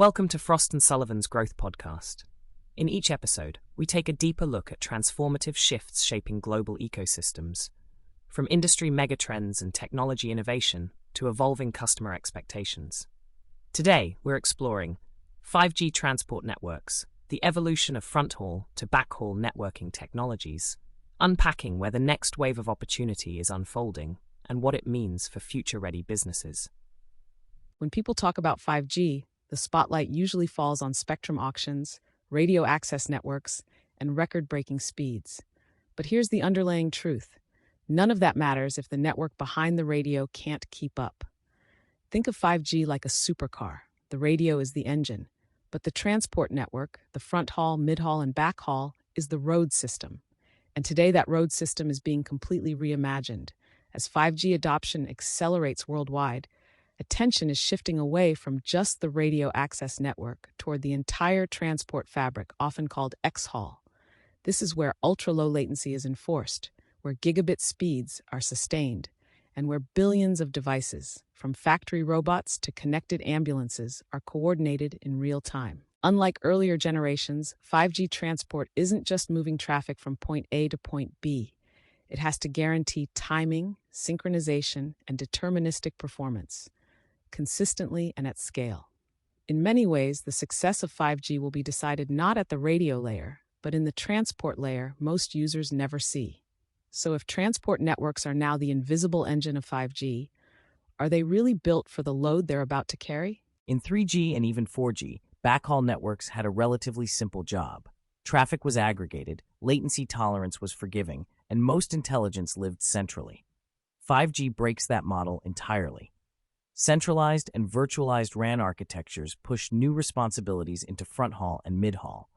Welcome to Frost & Sullivan's Growth Podcast. In each episode, we take a deeper look at transformative shifts shaping global ecosystems, from industry megatrends and technology innovation to evolving customer expectations. Today, we're exploring 5G transport networks, the evolution of front-haul to backhaul networking technologies, unpacking where the next wave of opportunity is unfolding and what it means for future-ready businesses. When people talk about 5G, the spotlight usually falls on spectrum auctions, radio access networks, and record-breaking speeds. But here's the underlying truth. None of that matters if the network behind the radio can't keep up. Think of 5G like a supercar. The radio is the engine, but the transport network, the front haul, mid-haul, and backhaul, is the road system. And today that road system is being completely reimagined. As 5G adoption accelerates worldwide, attention is shifting away from just the radio access network toward the entire transport fabric, often called X-haul. This is where ultra-low latency is enforced, where gigabit speeds are sustained, and where billions of devices, from factory robots to connected ambulances, are coordinated in real time. Unlike earlier generations, 5G transport isn't just moving traffic from point A to point B. It has to guarantee timing, synchronization, and deterministic performance, consistently and at scale. In many ways, the success of 5G will be decided not at the radio layer, but in the transport layer most users never see. So if transport networks are now the invisible engine of 5G, are they really built for the load they're about to carry? In 3G and even 4G, backhaul networks had a relatively simple job. Traffic was aggregated, latency tolerance was forgiving, and most intelligence lived centrally. 5G breaks that model entirely. Centralized and virtualized RAN architectures push new responsibilities into front-haul and mid-haul.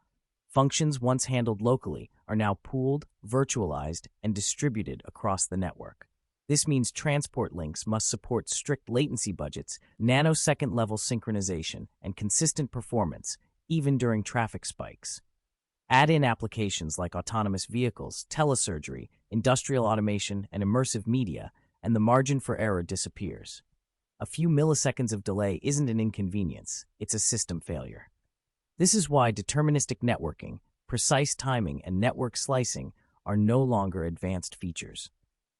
Functions once handled locally are now pooled, virtualized, and distributed across the network. This means transport links must support strict latency budgets, nanosecond-level synchronization, and consistent performance, even during traffic spikes. Add in applications like autonomous vehicles, telesurgery, industrial automation, and immersive media, and the margin for error disappears. A few milliseconds of delay isn't an inconvenience, it's a system failure. This is why deterministic networking, precise timing, and network slicing are no longer advanced features.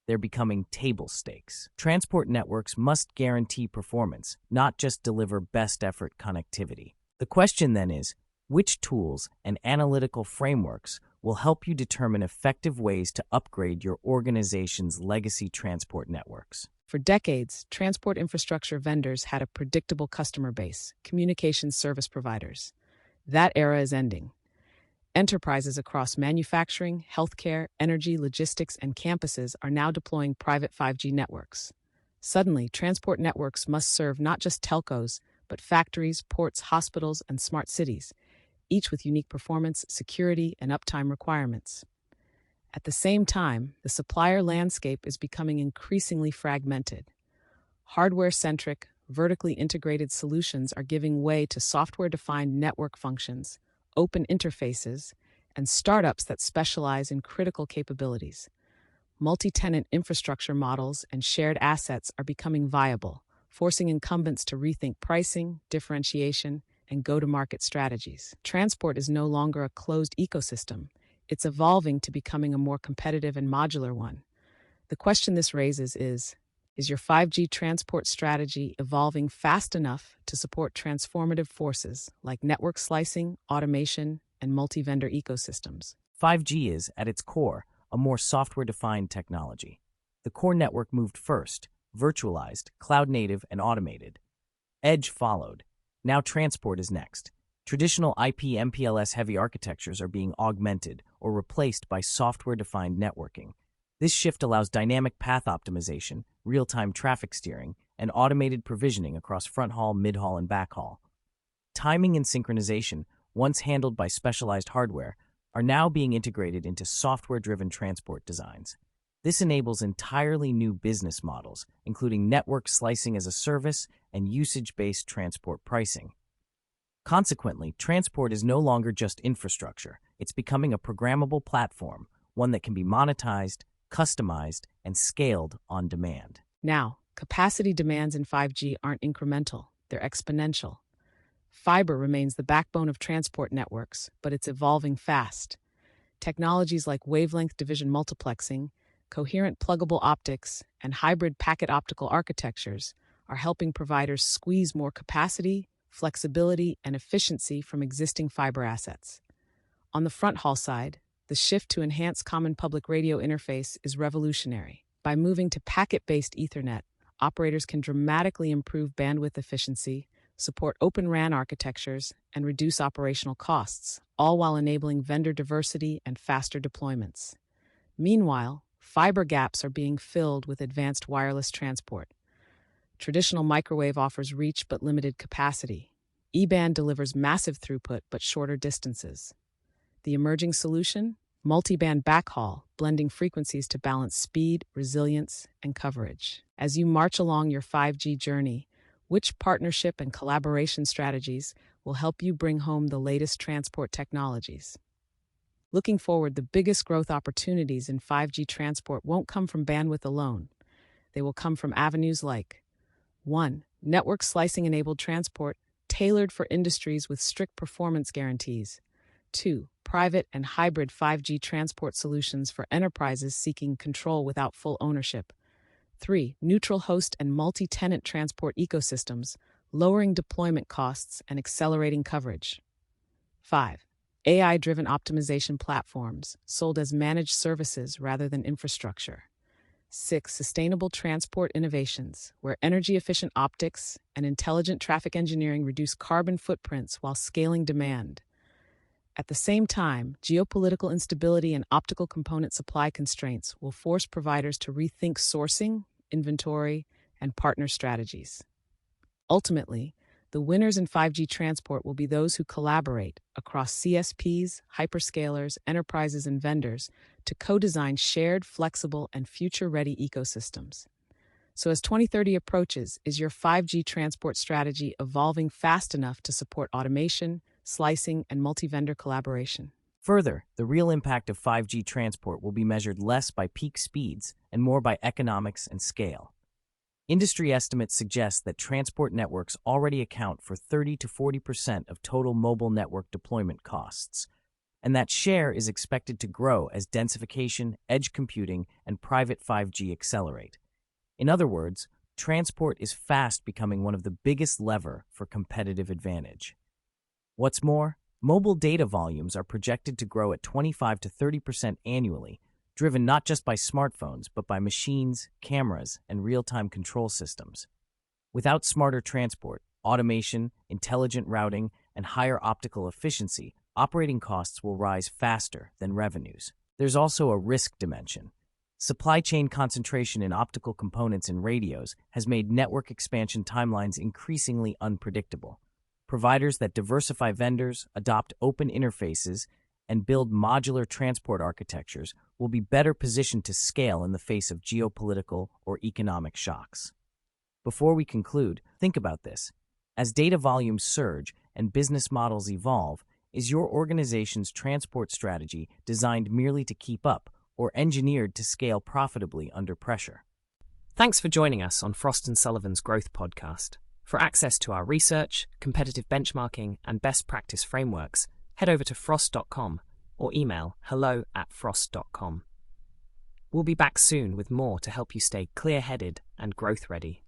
They're becoming table stakes. Transport networks must guarantee performance, not just deliver best-effort connectivity. The question then is, which tools and analytical frameworks will help you determine effective ways to upgrade your organization's legacy transport networks? For decades, transport infrastructure vendors had a predictable customer base, communications service providers. That era is ending. Enterprises across manufacturing, healthcare, energy, logistics, and campuses are now deploying private 5G networks. Suddenly, transport networks must serve not just telcos, but factories, ports, hospitals, and smart cities, each with unique performance, security, and uptime requirements. At the same time, the supplier landscape is becoming increasingly fragmented. Hardware-centric, vertically integrated solutions are giving way to software-defined network functions, open interfaces, and startups that specialize in critical capabilities. Multi-tenant infrastructure models and shared assets are becoming viable, forcing incumbents to rethink pricing, differentiation, and go-to-market strategies. Transport is no longer a closed ecosystem. It's evolving to becoming a more competitive and modular one. The question this raises is your 5G transport strategy evolving fast enough to support transformative forces like network slicing, automation, and multi-vendor ecosystems? 5G is, at its core, a more software-defined technology. The core network moved first, virtualized, cloud-native, and automated. Edge followed. Now transport is next. Traditional IP/MPLS-heavy architectures are being augmented or replaced by software-defined networking. This shift allows dynamic path optimization, real-time traffic steering, and automated provisioning across front-haul, mid-haul, and backhaul. Timing and synchronization, once handled by specialized hardware, are now being integrated into software-driven transport designs. This enables entirely new business models, including network slicing as a service and usage-based transport pricing. Consequently, transport is no longer just infrastructure. It's becoming a programmable platform, one that can be monetized, customized, and scaled on demand. Now, capacity demands in 5G aren't incremental, they're exponential. Fiber remains the backbone of transport networks, but it's evolving fast. Technologies like wavelength division multiplexing, coherent pluggable optics, and hybrid packet optical architectures are helping providers squeeze more capacity, flexibility, and efficiency from existing fiber assets. On the front haul side, the shift to enhance common public radio interface is revolutionary. By moving to packet-based Ethernet, operators can dramatically improve bandwidth efficiency, support Open RAN architectures, and reduce operational costs, all while enabling vendor diversity and faster deployments. Meanwhile, fiber gaps are being filled with advanced wireless transport. Traditional microwave offers reach but limited capacity. E-band delivers massive throughput but shorter distances. The emerging solution? Multi-band backhaul, blending frequencies to balance speed, resilience, and coverage. As you march along your 5G journey, which partnership and collaboration strategies will help you bring home the latest transport technologies? Looking forward, the biggest growth opportunities in 5G transport won't come from bandwidth alone. They will come from avenues like 1. Network slicing-enabled transport, tailored for industries with strict performance guarantees. 2. Private and hybrid 5G transport solutions for enterprises seeking control without full ownership. 3. Neutral host and multi-tenant transport ecosystems, lowering deployment costs and accelerating coverage. 5. AI-driven optimization platforms, sold as managed services rather than infrastructure. 6. Sustainable transport innovations, where energy-efficient optics and intelligent traffic engineering reduce carbon footprints while scaling demand. At the same time, geopolitical instability and optical component supply constraints will force providers to rethink sourcing, inventory, and partner strategies. Ultimately, the winners in 5G transport will be those who collaborate across CSPs, hyperscalers, enterprises, and vendors to co-design shared, flexible, and future-ready ecosystems. So as 2030 approaches, is your 5G transport strategy evolving fast enough to support automation, slicing, and multi-vendor collaboration? Further, the real impact of 5G transport will be measured less by peak speeds and more by economics and scale. Industry estimates suggest that transport networks already account for 30 to 40% of total mobile network deployment costs, and that share is expected to grow as densification, edge computing, and private 5G accelerate. In other words, transport is fast becoming one of the biggest levers for competitive advantage. What's more, mobile data volumes are projected to grow at 25 to 30% annually, driven not just by smartphones, but by machines, cameras, and real-time control systems. Without smarter transport, automation, intelligent routing, and higher optical efficiency, operating costs will rise faster than revenues. There's also a risk dimension. Supply chain concentration in optical components and radios has made network expansion timelines increasingly unpredictable. Providers that diversify vendors, adopt open interfaces, and build modular transport architectures will be better positioned to scale in the face of geopolitical or economic shocks. Before we conclude, think about this. As data volumes surge and business models evolve, is your organization's transport strategy designed merely to keep up or engineered to scale profitably under pressure? Thanks for joining us on Frost & Sullivan's Growth Podcast. For access to our research, competitive benchmarking, and best practice frameworks, head over to frost.com or email hello@frost.com. We'll be back soon with more to help you stay clear-headed and growth-ready.